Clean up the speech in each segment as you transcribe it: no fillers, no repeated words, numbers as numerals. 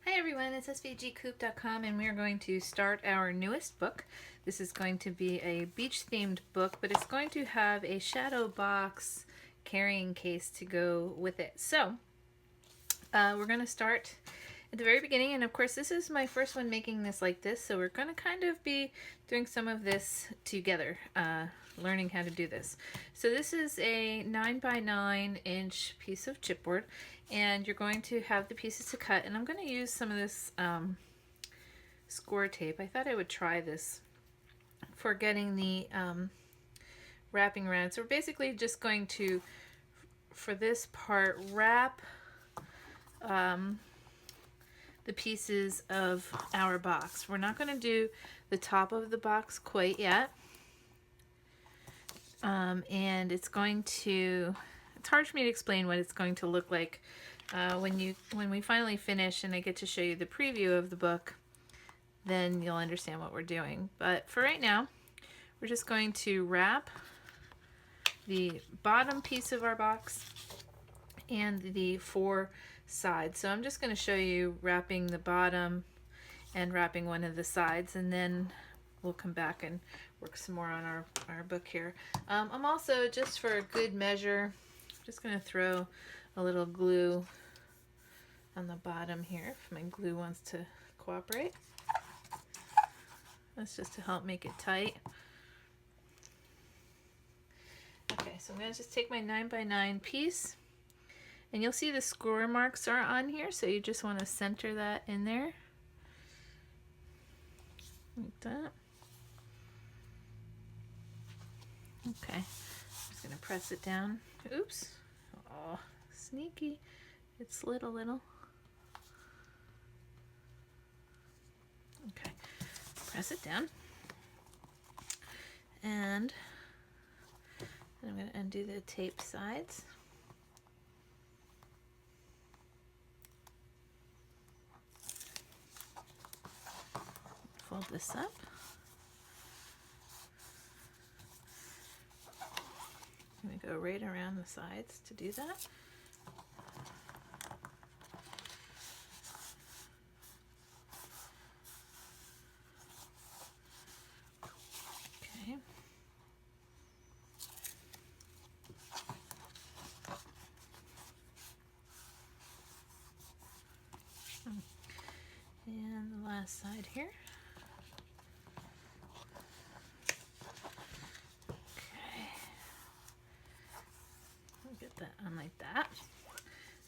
Hi everyone, it's svgcoop.com and we are going to start our newest book. This is going to be a beach themed book, but it's going to have a shadow box carrying case to go with it. So we're going to start at the very beginning, and of course this is my first one making this like this, so we're going to kind of be doing some of this together, learning how to do this. So this is a 9 by 9 inch piece of chipboard, and you're going to have the pieces to cut, and I'm going to use some of this score tape. I thought I would try this for getting the wrapping around. So we're basically just going to, for this part, wrap the pieces of our box. We're not going to do the top of the box quite yet. And it's going to, it's hard for me to explain what it's going to look like when we finally finish and I get to show you the preview of the book. Then you'll understand what we're doing. But for right now, we're just going to wrap the bottom piece of our box and the four sides. So I'm just going to show you wrapping the bottom and wrapping one of the sides, and then we'll come back and work some more on our book here. I'm also, just for a good measure, just going to throw a little glue on the bottom here if my glue wants to cooperate. That's just to help make it tight. Okay, so I'm going to just take my 9 by 9 piece, and you'll see the score marks are on here, so you just want to center that in there like that. Okay, I'm just going to press it down. Oops. Oh, sneaky. It slid a little. Okay, press it down. And I'm going to undo the tape sides. Fold this up. I'm going to go right around the sides to do that. Okay. And the last side here. Get that on like that,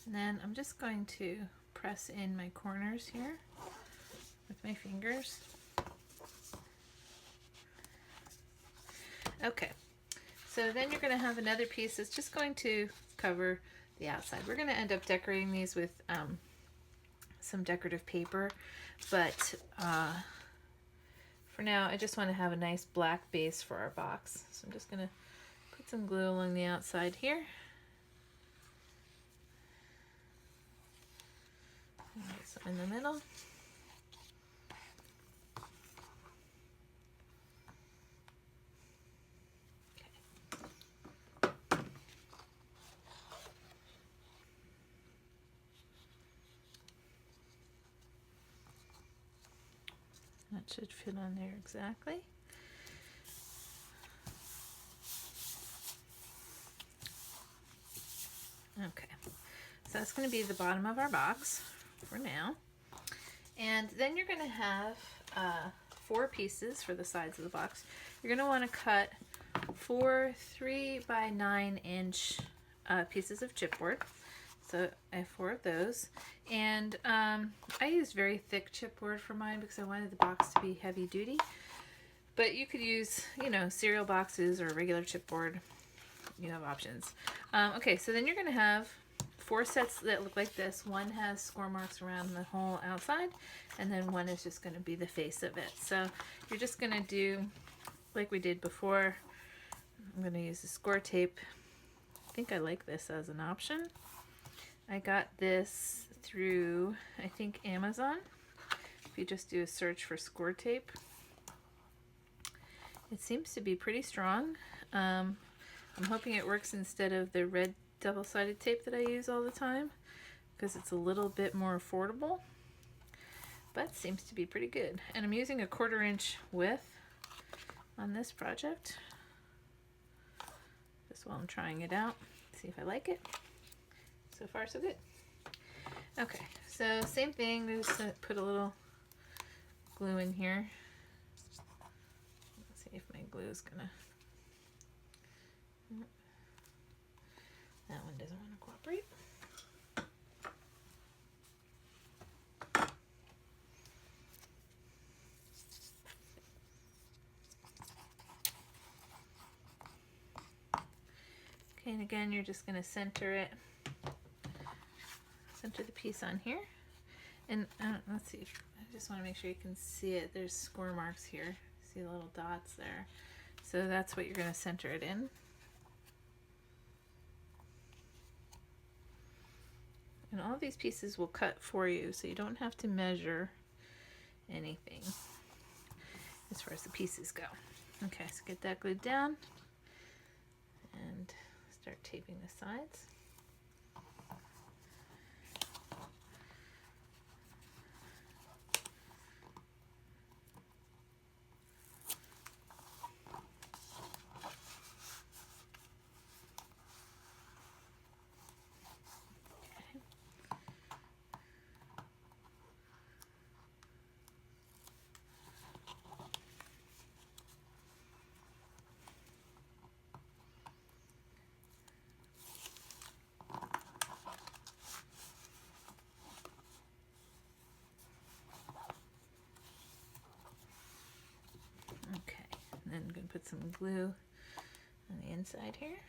and then I'm just going to press in my corners here with my fingers. Okay, so then you're going to have another piece that's just going to cover the outside. We're going to end up decorating these with some decorative paper, but for now I just want to have a nice black base for our box. So I'm just going to put some glue along the outside here. Get some in the middle. Okay. That should fit on there exactly. Okay, so that's going to be the bottom of our box for now. And then you're going to have 4 pieces for the sides of the box. You're going to want to cut 4 3 by 9 inch pieces of chipboard. So I have 4 of those. And I used very thick chipboard for mine because I wanted the box to be heavy duty. But you could use, you know, cereal boxes or regular chipboard. You have options. Okay, so then you're going to have 4 sets that look like this. One has score marks around the whole outside, and then one is just going to be the face of it. So you're just going to do like we did before. I'm going to use the score tape. I think I like this as an option. I got this through, I think, Amazon. If you just do a search for score tape, it seems to be pretty strong. I'm hoping it works instead of the red double-sided tape that I use all the time, because it's a little bit more affordable. but seems to be pretty good. And I'm using a 1/4 inch width on this project, just while I'm trying it out, see if I like it. So far so good. Okay, so same thing, we just put a little glue in here. Let's see if my glue is gonna, that one doesn't want to cooperate. Okay, and again, you're just going to center the piece on here. And let's see, I just want to make sure you can see it. There's score marks here. See the little dots there? So that's what you're going to center it in. And all of these pieces will cut for you, so you don't have to measure anything as far as the pieces go. Okay, so get that glued down and start taping the sides. Okay, and then I'm going to put some glue on the inside here.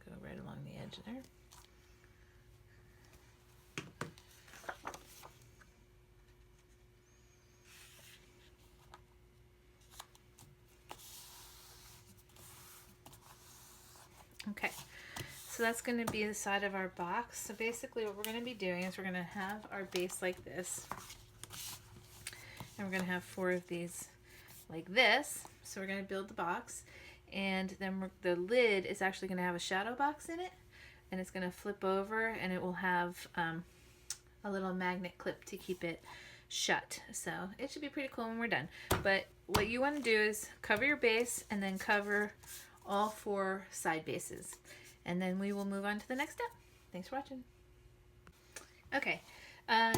Go right along the edge there. Okay, so that's going to be the side of our box. So basically what we're going to be doing is we're going to have our base like this, and we're going to have 4 of these like this. So we're going to build the box, and then the lid is actually going to have a shadow box in it, and it's going to flip over, and it will have a little magnet clip to keep it shut. So it should be pretty cool when we're done. But what you want to do is cover your base and then cover all 4 side bases, and then we will move on to the next step. Thanks for watching. Okay,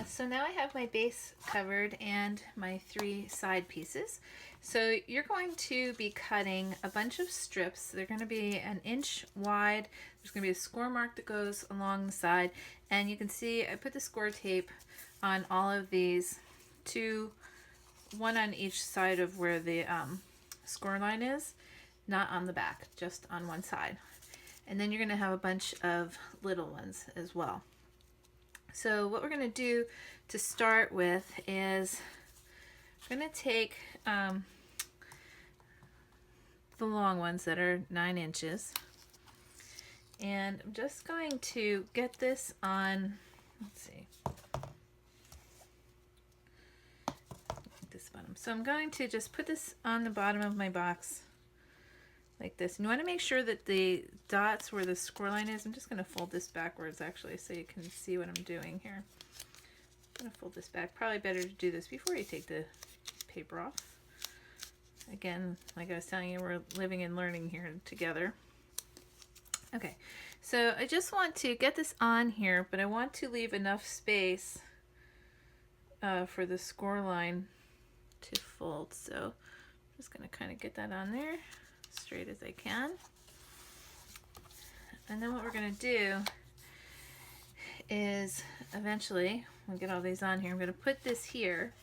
so now I have my base covered and my 3 side pieces. So you're going to be cutting a bunch of strips. They're going to be 1 inch wide. There's going to be a score mark that goes along the side, and you can see I put the score tape on all of these, 1 on each side of where the score line is, not on the back, just on one side. And then you're going to have a bunch of little ones as well. So what we're going to do to start with is we're going to take the long ones that are 9 inches, and I'm just going to get this on, let's see, this bottom. So I'm going to just put this on the bottom of my box like this. And you want to make sure that the dots where the score line is, I'm just going to fold this backwards actually so you can see what I'm doing here. I'm going to fold this back. Probably better to do this before you take the paper off. Again, like I was telling you, we're living and learning here together. Okay, so I just want to get this on here, but I want to leave enough space for the score line to fold. So I'm just going to kind of get that on there straight as I can. And then what we're going to do is eventually, we'll get all these on here, I'm going to put this here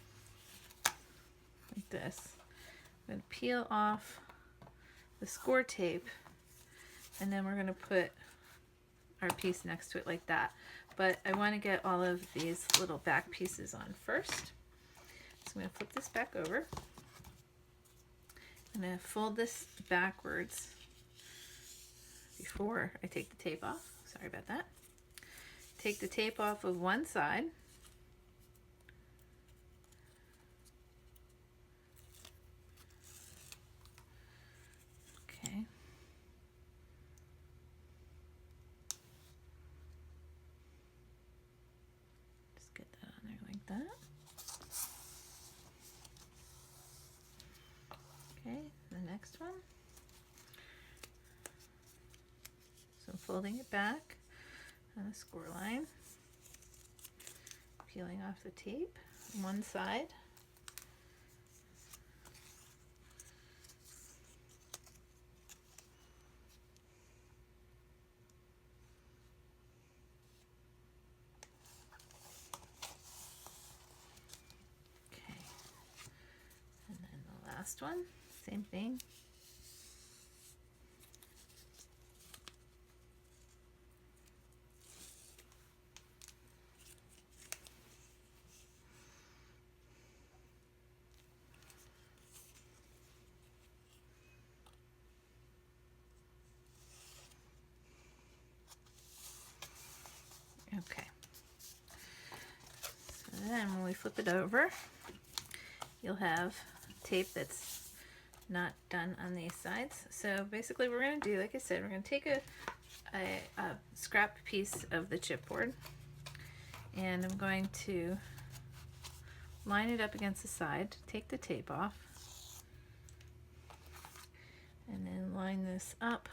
like this. I'm going to peel off the score tape, and then we're going to put our piece next to it like that. But I want to get all of these little back pieces on first. So I'm going to flip this back over. I'm going to fold this backwards before I take the tape off. Sorry about that. Take the tape off of one side. Okay. Just get that on there like that. Okay, the next one. So I'm folding it back on a score line, peeling off the tape on one side. Okay, and then the last one, same thing. Okay, so then when we flip it over, you'll have tape that's not done on these sides. So basically what we're going to do, like I said, we're going to take a scrap piece of the chipboard, and I'm going to line it up against the side, take the tape off, and then line this up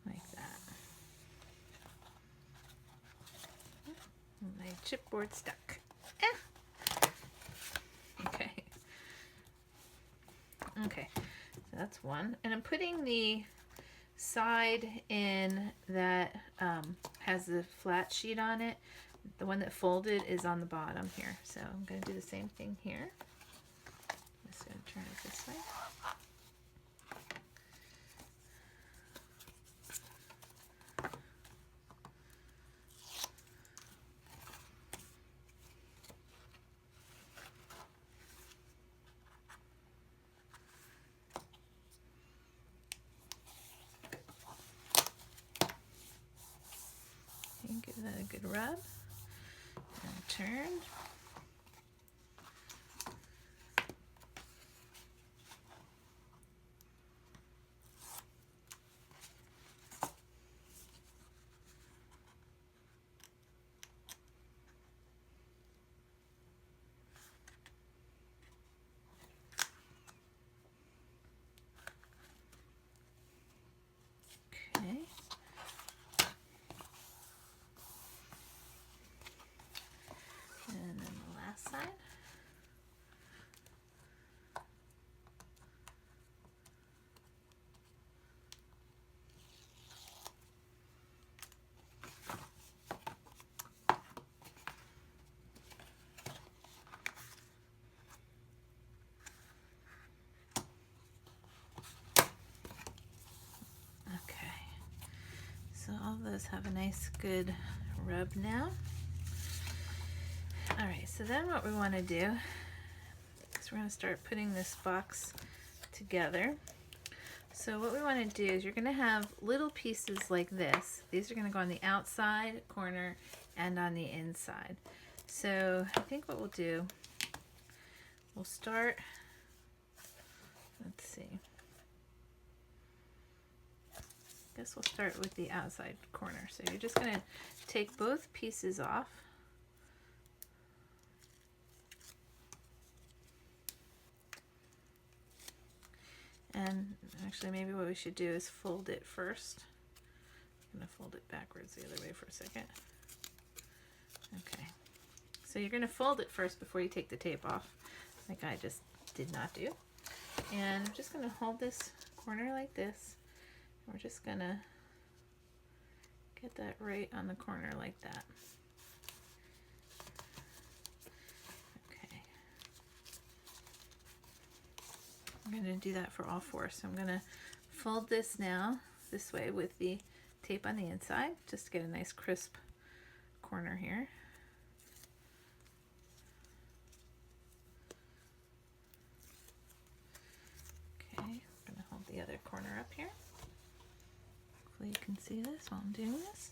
like that. My chipboard stuck. Okay. Okay, so that's one. And I'm putting the side in that has the flat sheet on it. The one that folded is on the bottom here. So I'm going to do the same thing here. I'm just going to turn it this way. And give that a good rub. And turn. Okay. And then the last side. Okay. So all those have a nice good rub now. All right, so then what we want to do is we're going to start putting this box together. So what we want to do is you're going to have little pieces like this. These are going to go on the outside corner and on the inside. So I think what we'll do, we'll start, let's see. I guess we'll start with the outside corner. So you're just going to take both pieces off. And actually maybe what we should do is fold it first. I'm going to fold it backwards the other way for a second. Okay. So you're going to fold it first before you take the tape off, like I just did not do. And I'm just going to hold this corner like this. We're just going to get that right on the corner like that. Okay. I'm going to do that for all four. So I'm going to fold this now this way with the tape on the inside, just to get a nice crisp corner here. Okay, I'm going to hold the other corner up here. Hopefully you can see this while I'm doing this.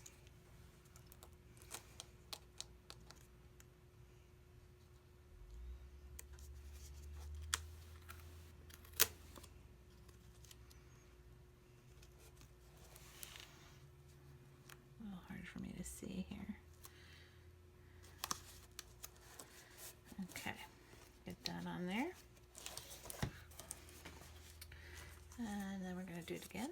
again.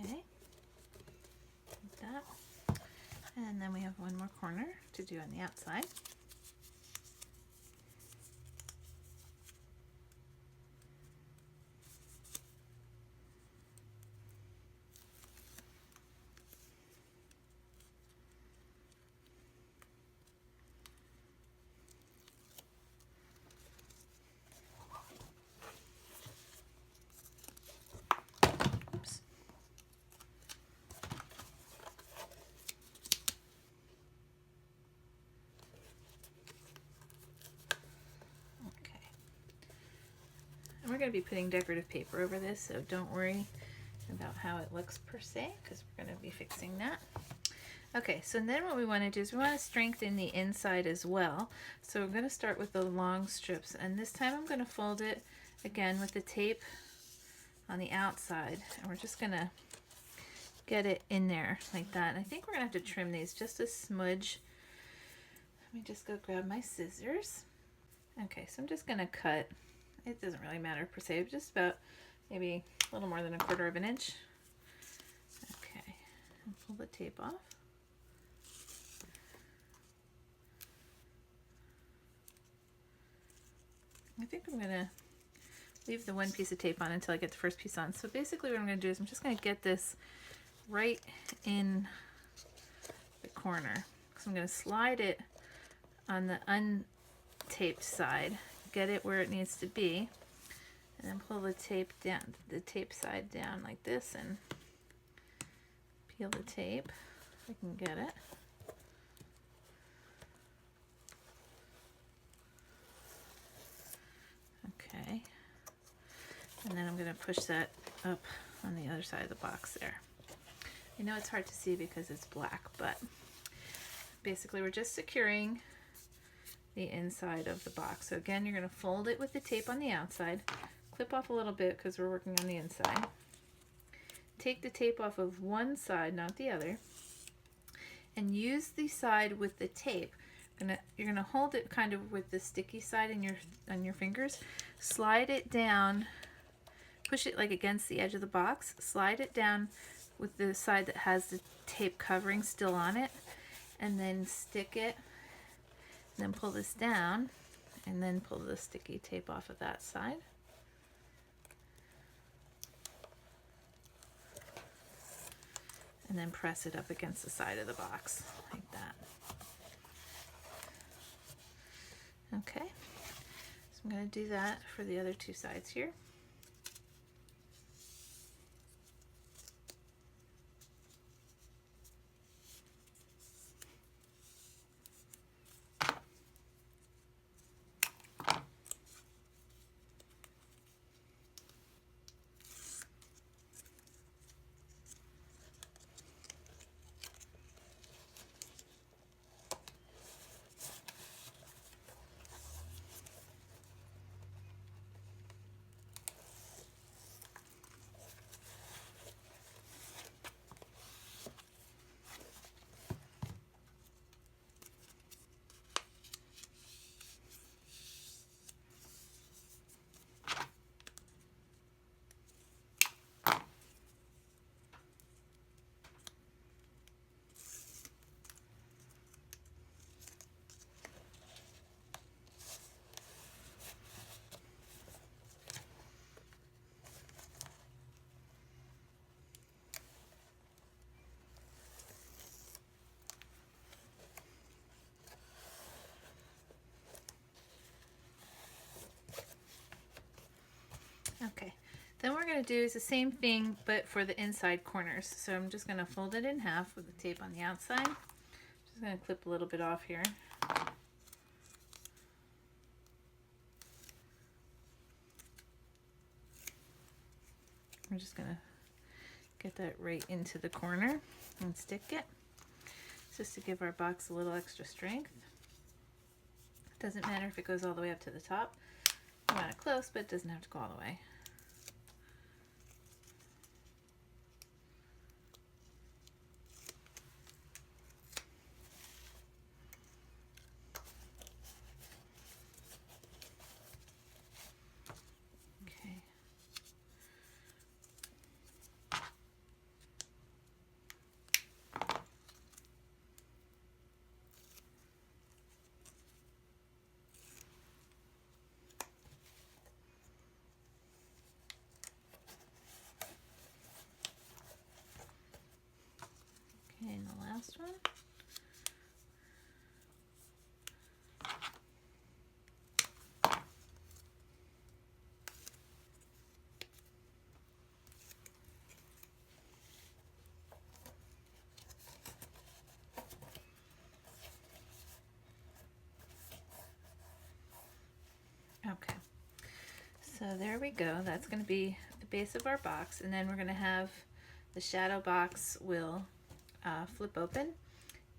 Okay, like that. And then we have one more corner to do on the outside. Oops. Okay. And we're going to be putting decorative paper over this, so don't worry about how it looks per se, because we're going to be fixing that. Okay, so then what we want to do is we want to strengthen the inside as well. So we're going to start with the long strips, and this time I'm going to fold it again with the tape on the outside, and we're just going to get it in there like that. And I think we're going to have to trim these just a smudge. Let me just go grab my scissors. Okay, so I'm just going to cut. It doesn't really matter per se, just about maybe a little more than 1/4 of an inch. Okay, and pull the tape off. I think I'm going to leave the one piece of tape on until I get the first piece on. So basically what I'm going to do is I'm just going to get this right in the corner. So I'm going to slide it on the untaped side, get it where it needs to be, and then pull the tape down, the tape side down like this, and peel the tape if I can get it. Okay, and then I'm going to push that up on the other side of the box there. I know it's hard to see because it's black, but basically we're just securing the inside of the box. So again, you're going to fold it with the tape on the outside, clip off a little bit because we're working on the inside. Take the tape off of one side, not the other, and use the side with the tape. You're gonna hold it kind of with the sticky side on your fingers. Slide it down, push it like against the edge of the box. Slide it down with the side that has the tape covering still on it, and then stick it. And then pull this down, and then pull the sticky tape off of that side. And then press it up against the side of the box like that. Okay, so I'm going to do that for the other two sides here. Okay, then what we're going to do is the same thing but for the inside corners. So I'm just going to fold it in half with the tape on the outside. Just going to clip a little bit off here. I'm just going to get that right into the corner and stick it. just to give our box a little extra strength. Doesn't matter if it goes all the way up to the top. I want it close, but it doesn't have to go all the way. Okay. Okay, and the last one. Okay, so there we go. That's going to be the base of our box, and then we're going to have the shadow box will flip open,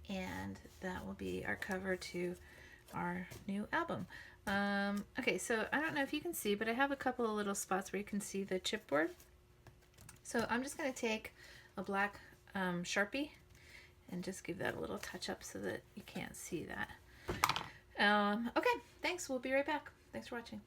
and that will be our cover to our new album. Okay, so I don't know if you can see, but I have a couple of little spots where you can see the chipboard. So I'm just going to take a black Sharpie and just give that a little touch up so that you can't see that. Okay, thanks. We'll be right back. Thanks for watching.